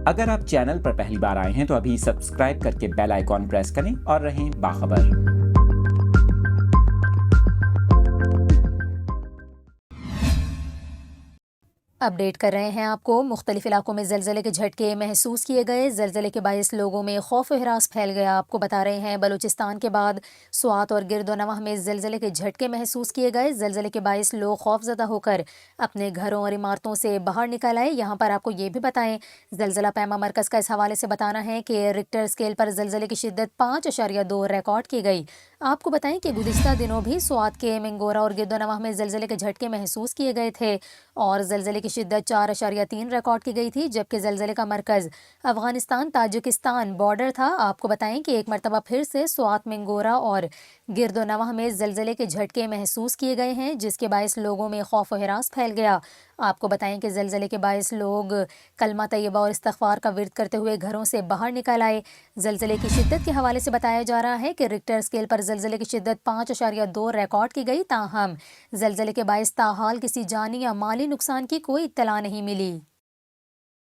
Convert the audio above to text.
اگر آپ چینل پر پہلی بار آئے ہیں تو ابھی سبسکرائب کر کے بیل آئیکن پریس کریں اور رہیں باخبر۔ اپڈیٹ کر رہے ہیں آپ کو۔ مختلف علاقوں میں زلزلے کے جھٹکے محسوس کیے گئے۔ زلزلے کے باعث لوگوں میں خوف و ہراس پھیل گیا۔ آپ کو بتا رہے ہیں بلوچستان کے بعد سوات اور گرد و نواح میں زلزلے کے جھٹکے محسوس کیے گئے۔ زلزلے کے باعث لوگ خوف زدہ ہو کر اپنے گھروں اور عمارتوں سے باہر نکل آئے۔ یہاں پر آپ کو یہ بھی بتائیں، زلزلہ پیما مرکز کا اس حوالے سے بتانا ہے کہ ریکٹر اسکیل پر زلزلے کی شدت 5.2 ریکارڈ کی گئی۔ آپ کو بتائیں کہ گزشتہ دنوں بھی سوات کے منگورہ اور گرد و نواح میں زلزلے کے جھٹکے محسوس کیے گئے تھے اور زلزلے کی شدت 4.3 ریکارڈ کی گئی تھی، جبکہ زلزلے کا مرکز افغانستان تاجکستان بارڈر تھا۔ آپ کو بتائیں کہ ایک مرتبہ پھر سے سوات منگورہ اور گرد و نواح میں زلزلے کے جھٹکے محسوس کیے گئے ہیں، جس کے باعث لوگوں میں خوف و ہراس پھیل گیا۔ آپ کو بتائیں کہ زلزلے کے باعث لوگ کلمہ طیبہ اور استغفار کا ورد کرتے ہوئے گھروں سے باہر نکل آئے۔ زلزلے کی شدت کے حوالے سے بتایا جا رہا ہے کہ ریکٹر اسکیل پر زلزلے کی شدت 5.2 ریکارڈ کی گئی، تاہم زلزلے کے باعث تاحال کسی جانی یا مالی نقصان کی کوئی اطلاع نہیں ملی۔